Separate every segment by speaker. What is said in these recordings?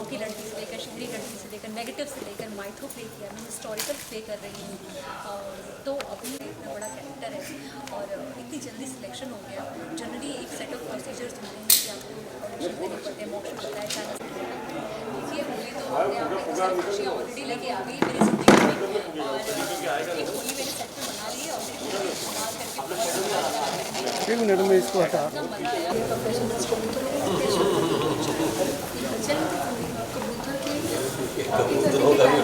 Speaker 1: गांव की लड़की से लेकर शहरी लड़की से लेकर नेगेटिव से लेकर माइथो प्ले किया, मैं हिस्टोरिकल प्ले कर रही हूँ। तो अभी इतना बड़ा कैरेक्टर है और इतनी जल्दी सिलेक्शन हो गया। जनरली एक सेट ऑफ प्रोसीजर्स होते हैं कि आपको ऑडिशन देने पड़ते हैं, मॉक होता है, चांस देखिए होली तो अपने आप में सारी खुशियाँ ऑलरेडी लेके आ गई मेरी ज़िंदगी में। और एक होली मेरे सेट में मना ली है और इस्तेमाल करके
Speaker 2: एक मिनट में इसको हटा।
Speaker 1: मज़ा आया।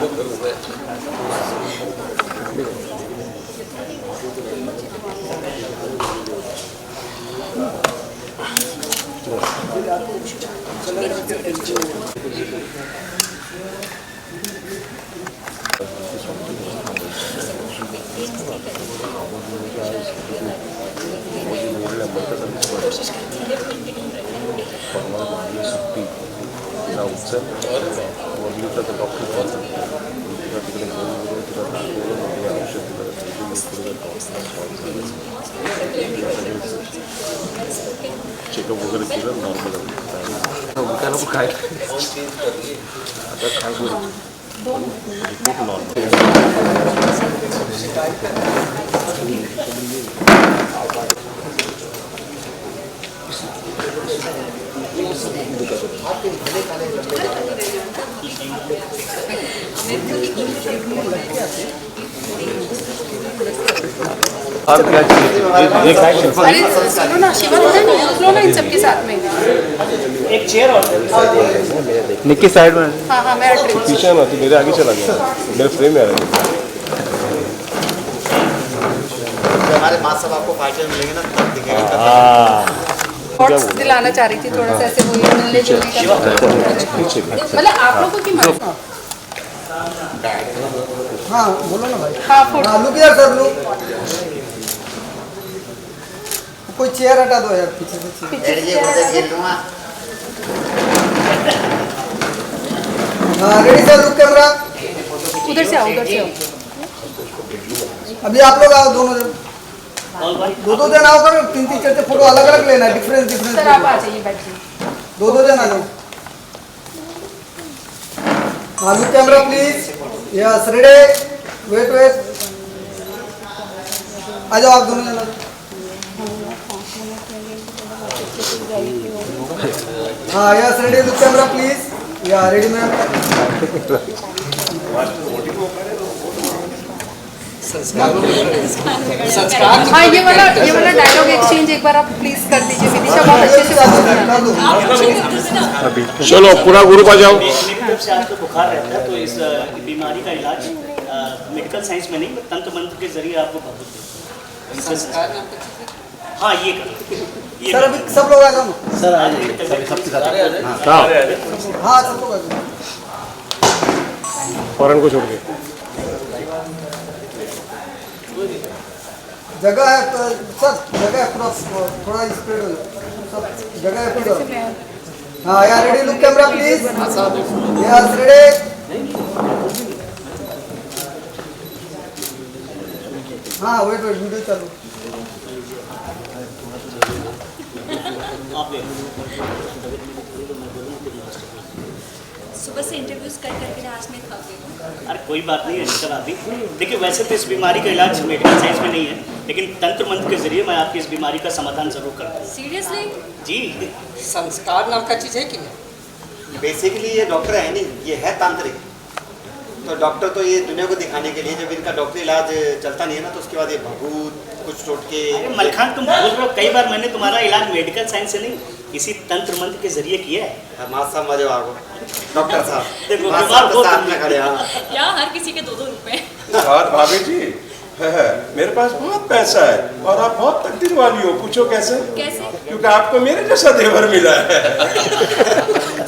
Speaker 3: चेकअप वगैरह केलं नॉर्मल उठायला पण काय आता काय करू रिपोर्ट नॉर्मल
Speaker 4: सुनो ना शिवा, लो ना इन सबके साथ में
Speaker 5: एक चेयर और
Speaker 2: निक्की साइड में।
Speaker 4: हाँ हाँ मेरा ट्रिप
Speaker 3: पीछे ना तो मेरे आगे चला गया मेरे फ्रेम में आ रहा है।
Speaker 6: हमारे माँ सब आपको पार्टी में मिलेंगे ना तब दिखेगा।
Speaker 4: थॉट्स दिलाना चाह रही थी थोड़ा सा ऐसे वही मिलने जुलने का, मतलब आप लोगों की मर्जी।
Speaker 2: हाँ बोलो ना भाई।
Speaker 4: हाँ फोटो
Speaker 2: लुक यार सर लुक। कोई चेयर हटा दो यार पीछे से। हाँ रेडी सर, लुक कैमरा।
Speaker 4: उधर से आओ, उधर से आओ।
Speaker 2: अभी आप लोग आओ दोनों जन, दो जन आओ कर, तीन तीन चार फोटो अलग अलग लेना है, डिफरेंस
Speaker 4: सर आप आ जाइए, बैठिए।
Speaker 2: दो जन आ जाओ। हाँ look camera please. Yes ready, wait wait, आ जाओ आप दोनों जन आ जाओ। हाँ yes ready, look camera please. Yeah ready ma'am.
Speaker 4: हाँ ये वाला डायलॉग एक्सचेंज एक बार आप प्लीज कर दीजिए। विदिशा बहुत अच्छे से
Speaker 3: चलो पूरा ग्रुप आ जाओ।
Speaker 5: से आपको बुखार रहता है तो इस बीमारी का इलाज मेडिकल साइंस में नहीं, तंत्र मंत्र के जरिए आपको बहुत। हाँ ये करो
Speaker 2: सर, अभी सब लोग आ जाओ।
Speaker 5: सर आज
Speaker 2: हाँ सब लोग आ जाओ।
Speaker 3: फौरन को छोड़ के
Speaker 2: जगह है तो सर, जगह है पूरा, थोड़ा स्प्रेड हो जाए सब जगह है पूरा। हाँ यार ready, look camera please. Yes ready. हाँ वेट वेट, वीडियो चालू।
Speaker 1: सुबह से इंटरव्यूज कर करके आज मैं थक गई हूँ।
Speaker 5: अरे कोई बात नहीं है सर। अभी देखिए वैसे तो इस बीमारी का इलाज मेडिकल साइंस में नहीं है, लेकिन तंत्र मंत्र के जरिए मैं आपकी इस बीमारी का समाधान जरूर करता हूँ।
Speaker 1: सीरियसली?
Speaker 5: जी
Speaker 4: संस्कार नाम का चीज है कि नहीं?
Speaker 6: बेसिकली ये डॉक्टर है नहीं, ये है तांत्रिक। तो डॉक्टर तो ये दुनिया को दिखाने के लिए, जब इनका डॉक्टरी इलाज चलता नहीं है ना तो उसके बाद ये भभूत कुछ टोटके।
Speaker 5: अरे मलखान तुम बोल रहे हो, कई बार मैंने तुम्हारा इलाज मेडिकल साइंस से नहीं इसी तंत्र मंत्र के जरिए किया है।
Speaker 6: माँ साहब मजे आगो डॉक्टर साहब
Speaker 5: देखो,
Speaker 6: माँ
Speaker 5: बीमार
Speaker 6: साहब तो
Speaker 5: हो
Speaker 6: साथ
Speaker 5: तुम।
Speaker 6: में खड़े। हाँ
Speaker 1: यहाँ हर किसी के 2-2 रुपए।
Speaker 7: और भाभी जी मेरे पास बहुत पैसा है और आप बहुत तकदीर वाली हो। पूछो कैसे?
Speaker 1: कैसे?
Speaker 7: क्योंकि आपको मेरे जैसा देवर मिला है।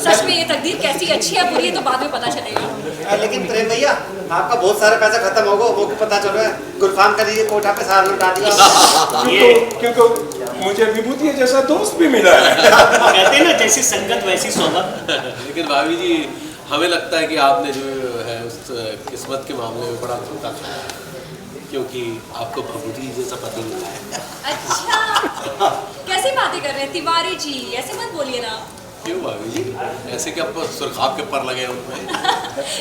Speaker 1: सच में ये तकदीर कैसी अच्छी है बुरी है तो बाद में पता चलेगा।
Speaker 6: लेकिन प्रेम भैया आपका बहुत सारा पैसा खत्म होगा, वो भी पता चल रहा है। गुलफाम कर दीजिए, कोठा पे सारा लुटा दिया।
Speaker 7: क्योंकि मुझे विभूति जैसा दोस्त भी मिला है।
Speaker 5: कहते हैं ना जैसी संगत वैसी सोबत।
Speaker 8: लेकिन भाभी जी हमें लगता है कि आपने जो है उस किस्मत के मामले में बड़ा धोखा खाया, क्योंकि आपको भभूति जैसा पति मिला है।
Speaker 1: अच्छा कैसी बातें कर रहे हैं तिवारी जी, ऐसे मत बोलिए ना।
Speaker 8: क्यों भाभी जी ऐसे क्या सुरखाब के पर लगे उनमें?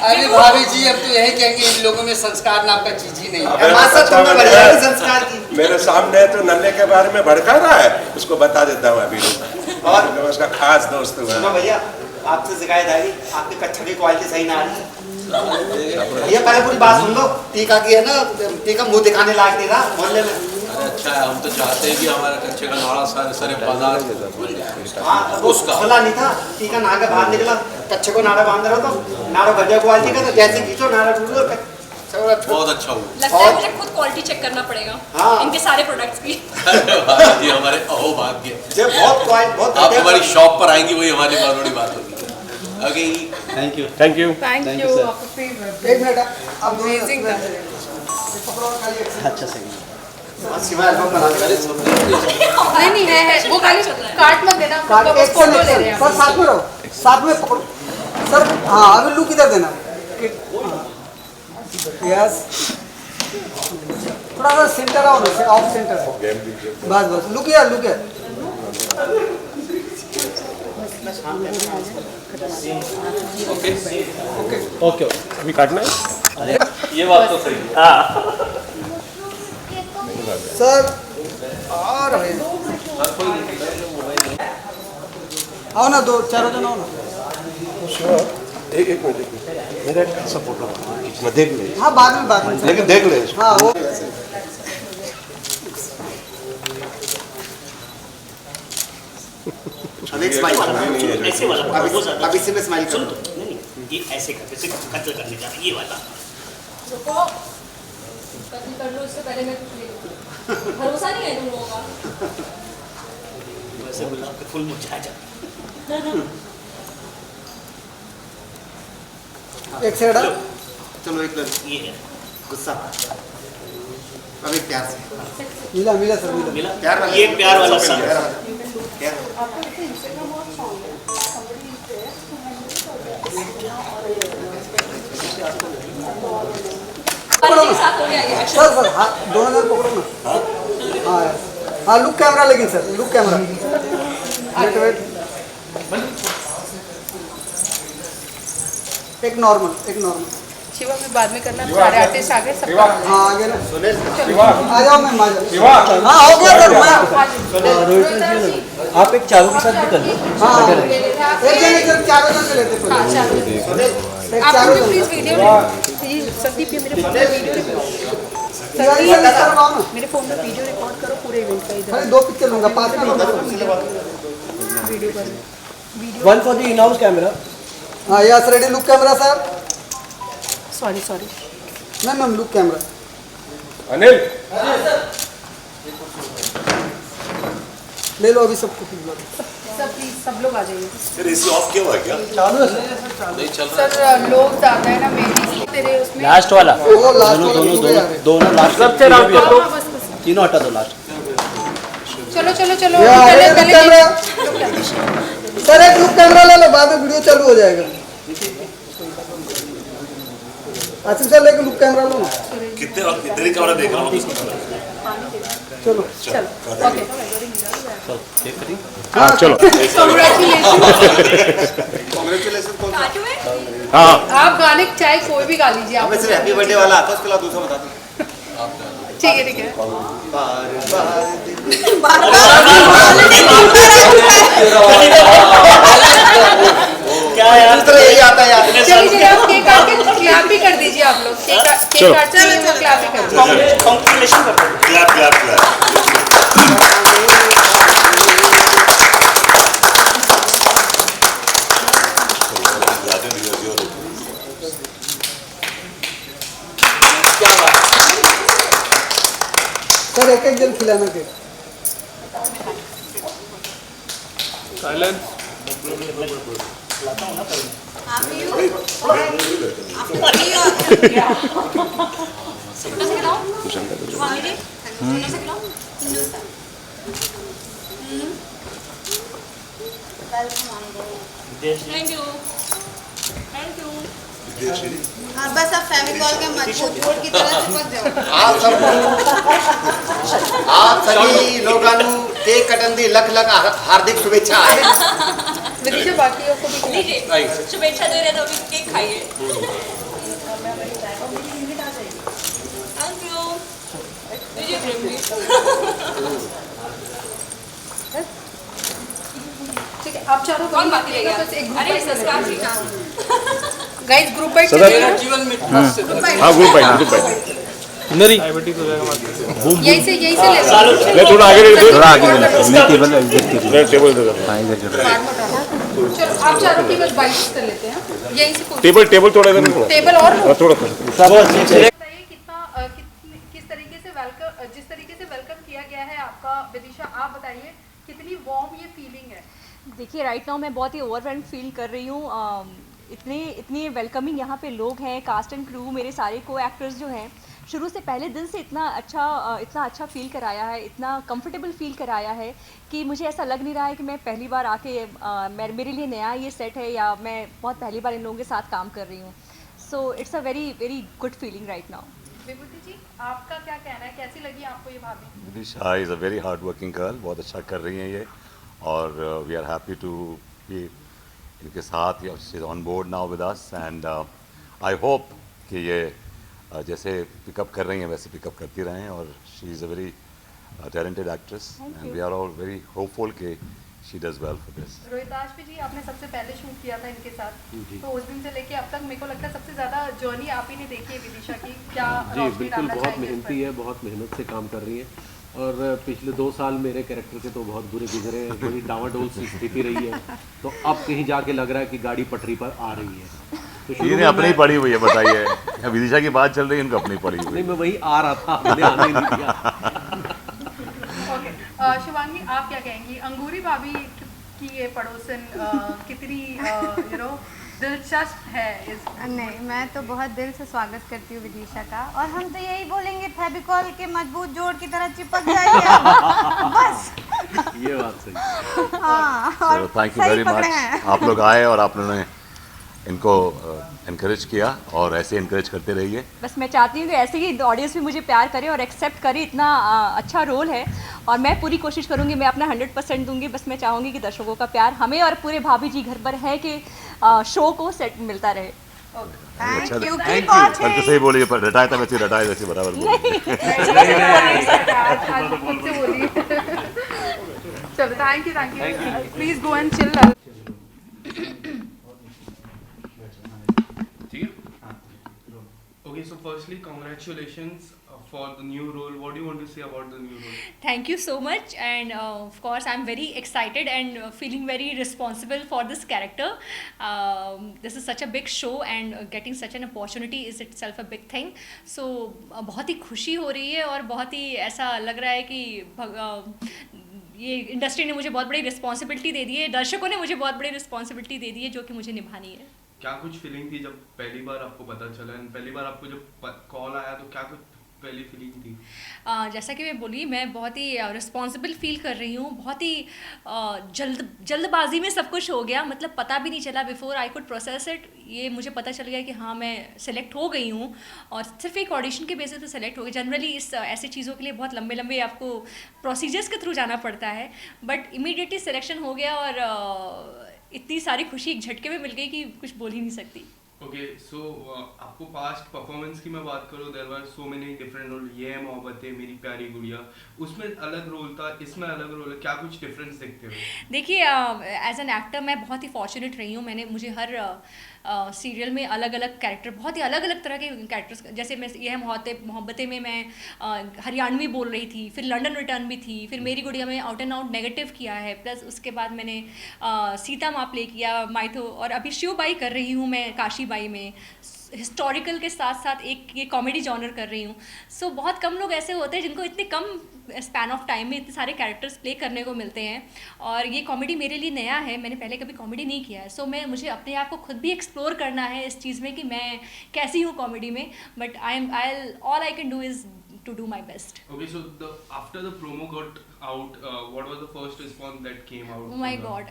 Speaker 2: अरे भाभी जी अब तो यही कहेंगे इन लोगों में संस्कार नाम का चीज ही नहीं
Speaker 7: अबे,
Speaker 2: है। मासा
Speaker 7: बता
Speaker 2: तुमने
Speaker 7: मैं
Speaker 2: बढ़िया
Speaker 7: यार।
Speaker 2: संस्कार की।
Speaker 7: मेरे सामने तो नन्हे के बारे में भड़का रहा है, उसको बता देता हूँ अभी। और मैं उसका खास दोस्त हूँ।
Speaker 6: सुनो भैया, आपसे शिकायत आ रही, आपकी कच्छा की क्वालिटी सही ना आ रही है। भैया पहले पूरी बात सुन लो। टीका की है ना, टीका मुंह दिखाने लायक नहीं रहा मोहल्ले में।
Speaker 8: अरे अच्छा है, हम तो चाहते हैं कि हमारा कच्चे का नाड़ा सारे बाजार बन जाए।
Speaker 6: हाँ, वो
Speaker 8: उसका
Speaker 6: खुला नहीं था, टीका नहा के बाहर निकला, कच्छे को नाड़ा बांध रहा तो नाड़ा बढ़िया क्वालिटी का, तो जैसे खींचो नाड़ा टूट गया।
Speaker 8: बहुत अच्छा हुआ।
Speaker 1: लगता है मुझे खुद क्वालिटी चेक करना पड़ेगा
Speaker 6: हाँ।
Speaker 1: इनके सारे प्रोडक्ट्स की।
Speaker 8: जी हमारे अहो भाग्य।
Speaker 6: ये बहुत क्वालिटी बहुत
Speaker 8: आप हमारी शॉप पर आएंगी वही हमारी बहुत बड़ी बात होगी। Okay
Speaker 3: thank you
Speaker 4: thank you आपका फेवरेट
Speaker 2: एक मिनट अब
Speaker 4: अमेजिंग था।
Speaker 6: अच्छा सही शिवा एल्बम बना देगा।
Speaker 4: नहीं है वो खाली काट मत देना,
Speaker 2: कार्ड
Speaker 4: बस
Speaker 2: एक्शन
Speaker 4: फोटो ले रहे हैं
Speaker 2: सर
Speaker 4: हम।
Speaker 2: साथ में रहो, साथ में पकड़ो सर। हाँ अभी लुक इधर देना। यस थोड़ा सा सेंटर आओ ना, ऑफ सेंटर। बस बस लुक यार, लुक यार।
Speaker 3: ओके अभी काटना है।
Speaker 5: ये बात तो सही है। हाँ
Speaker 2: सर और आओ ना, दो चारों जन आओ ना।
Speaker 7: एक मिनट मेरा एक ऐसा फोटो मैं देख ले,
Speaker 2: हाँ बाद में
Speaker 7: लेकिन देख ले।
Speaker 2: हाँ वो
Speaker 6: अब एक स्माइल
Speaker 5: ऐसे वाला वो ज्यादा
Speaker 6: अभी से मैं स्माइल
Speaker 5: सुन
Speaker 6: करूँ।
Speaker 5: तो नहीं ये ऐसे कर, जैसे कत्ल करने जा रहा है, ये वाला
Speaker 1: रुको, कत्ल कर लो इससे पहले मैं कुछ ले लूँ। भरोसा नहीं है तुम लोगों का।
Speaker 5: वैसे गुलाब के फूल मुरझा जाते।
Speaker 2: एक सेकंड।
Speaker 6: चलो एक
Speaker 5: ये है
Speaker 6: गुस्सा, अब एक प्यार से
Speaker 2: मिला मिला सर मिला।
Speaker 5: मिला
Speaker 6: प्यार वाला,
Speaker 5: ये प्यार वाला सा
Speaker 6: प्यार।
Speaker 1: के साथ हो गया ये action।
Speaker 2: सर सर हाँ दोनों जन पकड़ो ना। हाँ यार हाँ लुक कैमरा, लेकिन sir look camera. Wait wait एक नॉर्मल।
Speaker 4: शिवा में बाद में करना, सारे आर्टिस्ट आ गए सबका।
Speaker 2: हाँ आगे ना
Speaker 6: सुनील
Speaker 2: आ जाओ मैम आ जाओ। हाँ हो गया सर मैं।
Speaker 9: आप एक चारों के साथ भी कर लो।
Speaker 2: हाँ एक जन चारों जन के लेते पहले। एक
Speaker 4: आप
Speaker 2: चारों
Speaker 4: मुझे
Speaker 2: जन
Speaker 4: प्लीज वीडियो संदीप ये मेरे फोन में वीडियो मेरे फोन में वीडियो रिकॉर्ड करो पूरे इवेंट का। इधर
Speaker 2: खाली 2 पिक्चर लूंगा, 5 में
Speaker 4: वीडियो कर।
Speaker 9: One for the in house camera.
Speaker 2: हाँ yes ready, look camera sir.
Speaker 4: Sorry
Speaker 2: ma'am look camera.
Speaker 3: Anil
Speaker 2: ले लो अभी सबको।
Speaker 4: सब प्लीज सब लोग आ जाइए।
Speaker 7: फिर एसी ऑफ किया हुआ है क्या?
Speaker 8: नहीं चल रहा
Speaker 4: सर लोग ज्यादा है ना मेरी तेरे उसमें।
Speaker 9: लास्ट वाला
Speaker 2: वो लास्ट
Speaker 9: दोनों लास्ट सबसे
Speaker 4: बस
Speaker 9: तीनों हटा दो लास्ट।
Speaker 4: चलो
Speaker 2: लुक कैमरा सर, एक लुक कैमरा ले लो, बाद में वीडियो चालू हो जाएगा। आसिफ सर लेके लुक कैमरा लो ना।
Speaker 7: कितने वक्त इधर ही कैमरा देख रहा हूँ।
Speaker 2: चलो
Speaker 4: ओके
Speaker 3: हाँ चलो
Speaker 6: कांग्रेचुलेशन कौन सा?
Speaker 1: काटू है?
Speaker 3: हाँ
Speaker 4: आप गाने चाहे कोई भी गा लीजिए आप।
Speaker 6: हमें सिर्फ हैप्पी बर्थडे वाला आता है, उसके अलावा दूसरा बता दो।
Speaker 4: ठीक है
Speaker 6: बार बार
Speaker 5: क्या यार
Speaker 6: दूसरा यही आता है यार।
Speaker 4: चलिए आप केक काट के क्लैप भी कर दीजिए आप लोग। केक काटते हैं वो क्लैप भी कर दीजिए।
Speaker 5: कॉन्ग्रेचुलेशन कर दो।
Speaker 7: Clap clap clap.
Speaker 2: सर एक जन खिलाना के।
Speaker 1: छोटा सा खिलाओ। हाँ जी, छोटा सा खिलाओ। Thank you.
Speaker 10: बस आप फेविकॉल के मजबूत की तरह चिपक जाओ।
Speaker 6: आप सभी लोगों केक कटन दी लख लख हार्दिक शुभेच्छा।
Speaker 4: विदिशा
Speaker 8: लीजिए,
Speaker 1: शुभेच्छा दे रहे तो अभी केक खाइए। Thank you. लीजिए प्रेम जी।
Speaker 4: ठीक है, आप चारों
Speaker 1: कौन बाकी रह गया?
Speaker 4: बस एक
Speaker 1: अरे संस्कार जी का।
Speaker 4: गाइस ग्रुप बाइट
Speaker 3: सदा-
Speaker 8: जीवन में ट्रस्ट से
Speaker 3: हाँ ग्रुप बाइट
Speaker 9: नरी
Speaker 4: यही से ले
Speaker 5: सालों से
Speaker 3: मैं थोड़ा आगे दे
Speaker 9: थोड़ा आगे लेना मैं टेबल इधर की
Speaker 3: मैं टेबल दे
Speaker 9: हाँ इधर की
Speaker 4: चलो आप चारों टेबल बाइट्स कर लेते हैं यहीं से
Speaker 3: टेबल थोड़ा इधर में
Speaker 4: टेबल और
Speaker 3: थोड़ा
Speaker 4: बताइए किस तरीके से वेलकम जिस तरीके से वेलकम किया गया है आपका विदिशा, आप बताइए कितनी वार्म ये फीलिंग है।
Speaker 1: देखिए राइट नाउ मैं बहुत ही ओवरवेल्म फील कर रही हूँ। इतने वेलकमिंग यहाँ पे लोग हैं, कास्ट एंड क्रू, मेरे सारे को एक्टर्स जो हैं शुरू से पहले दिन से इतना अच्छा फील कराया है, इतना कंफर्टेबल फील कराया है कि मुझे ऐसा लग नहीं रहा है कि मैं पहली बार आके मेरे लिए नया ये सेट है या मैं बहुत पहली बार इन लोगों के साथ काम कर रही हूँ। So it's a very very good feeling right now.
Speaker 4: Vibhuti ji आपका क्या कहना है, कैसी लगी आपको ये भाभी?
Speaker 11: Vidisha is a very hard working girl, बहुत अच्छा कर रही हैं ये और we are happy to be इनके साथ। She is on board now with us and I hope कि ये जैसे पिकअप कर रही हैं वैसे पिकअप करती रहें और she is a very talented actress and we are all very hopeful कि she does well for this.
Speaker 4: Rohitash ji आपने सबसे पहले शूट किया था इनके साथ, तो उस दिन से लेके अब तक मेरे को लगता है सबसे ज़्यादा जर्नी आप ही ने देखी है विदिशा की, क्या
Speaker 8: जी
Speaker 4: रोशनी
Speaker 8: बिल्कुल,
Speaker 4: डालना
Speaker 8: बहुत
Speaker 4: चाहेंगे इस
Speaker 8: मेहनती
Speaker 4: पर?
Speaker 8: है, बहुत मेहनत से काम कर रही है और पिछले 2 साल मेरे कैरेक्टर के तो बहुत बुरे गुजरे हैं, बड़ी डावाडोल सी स्थिति रही है, तो अब कहीं जाके लग रहा है कि गाड़ी पटरी पर आ रही है। तो शुरू
Speaker 11: इन्हें
Speaker 8: में
Speaker 11: अपनी पड़ी हुई है, बताइए विदिशा की बात चल रही है, इनको अपनी पड़ी हुई
Speaker 8: नहीं
Speaker 11: है।
Speaker 8: मैं वही आ रहा था, मैंने आने ही नहीं दिया।
Speaker 4: ओके, शिवांगी आप क्या कहेंगी, अंगूरी भाभी की ये पड़ोसन कितनी दिलचस्प है इस?
Speaker 10: नहीं, मैं तो बहुत दिल से स्वागत करती हूँ विदिशा का, और हम तो यही बोलेंगे फेविकॉल के मजबूत जोड़ की तरह चिपक जाइए बस।
Speaker 8: ये बात सही।
Speaker 10: हाँ, और
Speaker 11: थैंक यू
Speaker 10: सही
Speaker 11: वेरी
Speaker 10: पकड़े
Speaker 11: मच,
Speaker 10: हैं।
Speaker 11: आप लोग आए और आप लोगों ने इनको इनकरेज किया और ऐसे इनकरेज करते रहिए।
Speaker 1: बस मैं चाहती हूँ कि ऐसे ही ऑडियंस भी मुझे प्यार करे और एक्सेप्ट करे, इतना अच्छा रोल है और मैं पूरी कोशिश करूँगी, मैं अपना 100% दूंगी। बस मैं चाहूँगी कि दर्शकों का प्यार हमें और पूरे भाभी जी घर पर है कि शो को सेट मिलता रहे।
Speaker 10: Thank you,
Speaker 11: thank
Speaker 10: keep
Speaker 11: you,
Speaker 10: watching.
Speaker 11: पर तो सही बोलिए, पर रटाया था वैसे बराबर बोलिए।
Speaker 4: खुद से बोलिए। चलो thank you, please go and chill.
Speaker 12: Okay, so firstly, congratulations for the new role. What do you want to say about the new role?
Speaker 1: Thank you so much, and of course I'm very excited and feeling very responsible for this character. This is such a big show and getting such an opportunity is itself a big thing. So बहुत ही खुशी हो रही है और बहुत ही ऐसा लग रहा है कि ये इंडस्ट्री ने मुझे बहुत बड़ी रिस्पॉन्सिबिलिटी दे दी है, दर्शकों ने मुझे बहुत बड़ी रिस्पॉन्सिबिलिटी दे दी है जो कि मुझे निभानी है।
Speaker 12: क्या कुछ फीलिंग थी जब पहली बार आपको पता चला, पहली बार आपको जब कॉल आया तो क्या कुछ पहली फीलिंग थी?
Speaker 1: जैसा कि मैं बोली, मैं बहुत ही रिस्पॉन्सिबल फील कर रही हूँ, बहुत ही जल्दबाजी में सब कुछ हो गया, मतलब पता भी नहीं चला, before I could process it ये मुझे पता चल गया कि हाँ मैं सेलेक्ट हो गई हूँ और सिर्फ एक ऑडिशन के बेसिस पे सेलेक्ट हो गई। जनरली इस ऐसी चीज़ों के लिए बहुत लंबे लंबे आपको प्रोसीजर्स के थ्रू जाना पड़ता है, बट इमीडिएटली सिलेक्शन हो गया और इतनी सारी खुशी एक झटके में मिल गई कि कुछ बोल ही नहीं सकती।
Speaker 12: ओके, सो आपको पास्ट परफॉर्मेंस की मैं बात करूँ, there were so many different role. ये है मोहब्बतें, मेरी प्यारी गुड़िया, उसमें अलग रोल था, इसमें अलग रोल है, क्या कुछ डिफरेंस देखते हो?
Speaker 1: देखिए एज एन एक्टर मैं बहुत ही फॉर्चुनेट रही हूँ, मुझे हर सीरियल में अलग अलग कैरेक्टर, बहुत ही अलग अलग तरह के कैरेक्टर्स, जैसे मैं ये है मोहब्बतें में मैं हरियाणवी बोल रही थी, फिर लंदन रिटर्न भी थी, फिर मेरी गुड़िया में आउट एंड आउट नेगेटिव किया है, प्लस उसके बाद मैंने सीता माँ प्ले किया माइथो, और अभी शिवबाई कर रही हूँ मैं काशीबाई में, हिस्टोरिकल के साथ साथ एक ये कॉमेडी जॉनर कर रही हूँ। सो बहुत कम लोग ऐसे होते हैं जिनको इतने कम स्पैन ऑफ टाइम में इतने सारे कैरेक्टर्स प्ले करने को मिलते हैं, और ये कॉमेडी मेरे लिए नया है, मैंने पहले कभी कॉमेडी नहीं किया है। सो मुझे अपने आप को खुद भी एक्सप्लोर करना है इस चीज़ में कि मैं कैसी हूँ कॉमेडी में, but all I can do is to do my best.
Speaker 12: Okay, so after the promo got out, what was the first response that came out?
Speaker 1: Oh my God,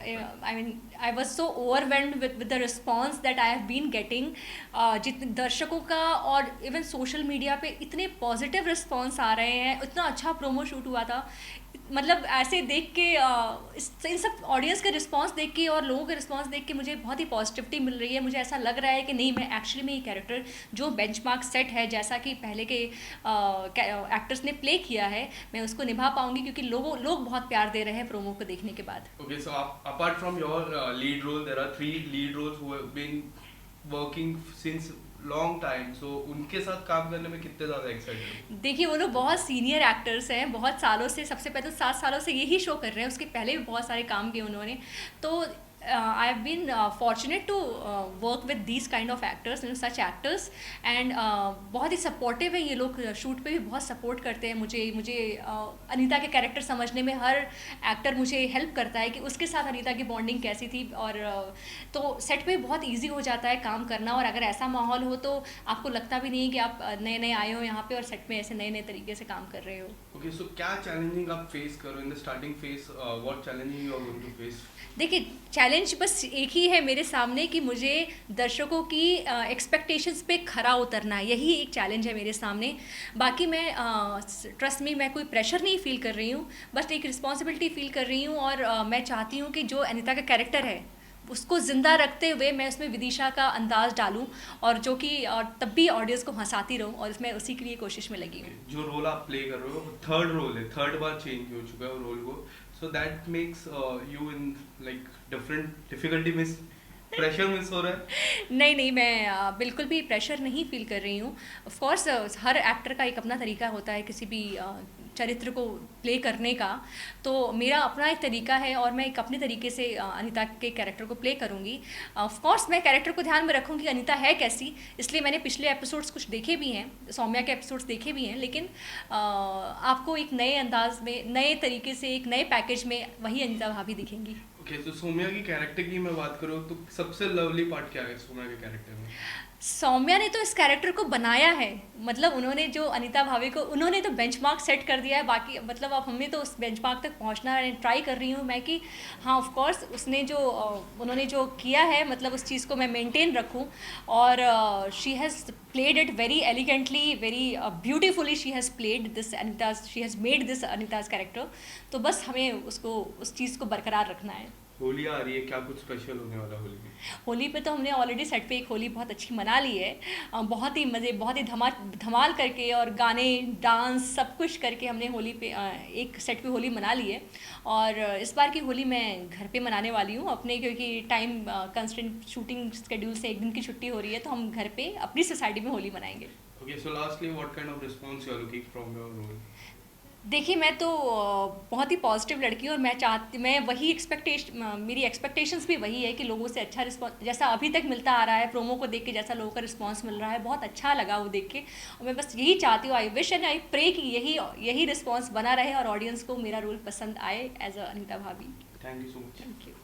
Speaker 1: I mean, I was so overwhelmed with the response that I have been getting. जितने दर्शकों का और even social media पे इतने positive response आ रहे हैं, इतना अच्छा प्रोमो शूट हुआ था, मतलब ऐसे देख के इन सब ऑडियंस का रिस्पांस देख के और लोगों का रिस्पांस देख के मुझे बहुत ही पॉजिटिविटी मिल रही है। मुझे ऐसा लग रहा है कि नहीं, मैं एक्चुअली में ये कैरेक्टर जो बेंचमार्क सेट है, जैसा कि पहले के एक्टर्स ने प्ले किया है, मैं उसको निभा पाऊंगी, क्योंकि लोग बहुत प्यार दे रहे हैं प्रोमो को देखने के बाद।
Speaker 12: Okay, so apart from your lead role, there are 3 lead roles who have been working since long time. So उनके साथ काम करने में कितने ज़्यादा एक्साइटेड?
Speaker 1: देखिए, वो लोग बहुत सीनियर एक्टर्स हैं, बहुत सालों से, सबसे पहले तो 7 सालों से यही शो कर रहे हैं, उसके पहले भी बहुत सारे काम किए उन्होंने। तो I have been fortunate to work with these kind of actors, such actors, and बहुत ही सपोर्टिव है ये लोग। शूट पे भी बहुत सपोर्ट करते हैं मुझे अनीता के कैरेक्टर समझने में हर एक्टर मुझे हेल्प करता है कि उसके साथ अनीता की बॉन्डिंग कैसी थी, और तो सेट पे बहुत ईजी हो जाता है काम करना। और अगर ऐसा माहौल हो तो आपको लगता भी नहीं कि आप नए नए आए हो यहाँ पे और सेट में ऐसे नए नए तरीके से काम कर रहे हो।
Speaker 12: ओके, सो क्या चैलेंजिंग आप फेस करो in the starting phase? What challenging you are going to face?
Speaker 1: देखिए, चैलेंज बस एक ही है मेरे सामने कि मुझे दर्शकों की एक्सपेक्टेशंस पे खरा उतरना है, यही एक चैलेंज है मेरे सामने। बाकी मैं ट्रस्ट में मैं कोई प्रेशर नहीं फील कर रही हूँ, बस एक रिस्पॉन्सिबिलिटी फील कर रही हूँ। और मैं चाहती हूँ कि जो अनीता का कैरेक्टर है उसको ज़िंदा रखते हुए मैं उसमें विदिशा का अंदाज़ डालूं, और जो कि तब भी ऑडियंस को हंसाती रहूं, और इसमें उसी के लिए कोशिश में लगी हूँ।
Speaker 12: जो रोल आप प्ले कर रहे हो थर्ड रोल है, थर्ड बार चेंज हो चुका है वो रोल को, so that makes you in like different difficulty miss, pressure miss हो रहा है?
Speaker 1: नहीं, मैं बिल्कुल भी प्रेशर नहीं फील कर रही हूँ। ऑफ कोर्स हर एक्टर का एक अपना तरीका होता है किसी भी चरित्र को प्ले करने का, तो मेरा अपना एक तरीका है और मैं एक अपने तरीके से अनीता के कैरेक्टर को प्ले करूँगी। ऑफ कोर्स मैं कैरेक्टर को ध्यान में रखूँगी अनीता है कैसी, इसलिए मैंने पिछले एपिसोड्स कुछ देखे भी हैं, सौम्या के एपिसोड्स देखे भी हैं, लेकिन आपको एक नए अंदाज में, नए तरीके से, एक नए पैकेज में वही अनीता भाभी दिखेंगी।
Speaker 12: ओके, तो सौम्या की कैरेक्टर की मैं बात करूँ तो सबसे लवली पार्ट क्या है सौम्या के कैरेक्टर में?
Speaker 1: सौम्या ने तो इस कैरेक्टर को बनाया है, मतलब उन्होंने जो अनीता भाभी को, उन्होंने तो बेंचमार्क सेट कर दिया है। बाकी मतलब अब हमें तो उस बेंचमार्क तक पहुंचना है, ट्राई कर रही हूँ मैं कि हाँ ऑफ कोर्स उसने जो उन्होंने जो किया है, मतलब उस चीज़ को मैं मेंटेन रखूँ। और she has played it very elegantly, very beautifully she has played this Anita's, she has made this Anita's character. तो बस हमें उसको, उस चीज़ को बरकरार रखना है।
Speaker 12: होली आ रही है, क्या कुछ स्पेशल होने वाला होली में?
Speaker 1: होली पे तो हमने ऑलरेडी सेट पे एक होली बहुत अच्छी मना ली है, बहुत ही मज़े, बहुत ही धमाल करके और गाने, डांस सब कुछ करके हमने होली पे एक सेट पे होली मना ली है। और इस बार की होली मैं घर पे मनाने वाली हूँ अपने, क्योंकि टाइम कंस्टेंट शूटिंग स्केड्यूल से एक दिन की छुट्टी हो रही है, तो हम घर पे अपनी सोसाइटी में होली मनाएंगे।
Speaker 12: Okay, so lastly what kind of response you are looking from your role?
Speaker 1: देखिए, मैं तो बहुत ही पॉजिटिव लड़की हूँ, और मैं वही मेरी एक्सपेक्टेशंस भी वही है कि लोगों से अच्छा रिस्पॉन्स जैसा अभी तक मिलता आ रहा है, प्रोमो को देख के जैसा लोगों का रिस्पॉन्स मिल रहा है, बहुत अच्छा लगा वो देख के। और मैं बस यही चाहती हूँ, I wish and I pray कि यही रिस्पॉन्स बना रहे और ऑडियंस को मेरा रोल पसंद आए एज अ अनीता भाभी।
Speaker 12: Thank you so much.
Speaker 1: Thank you.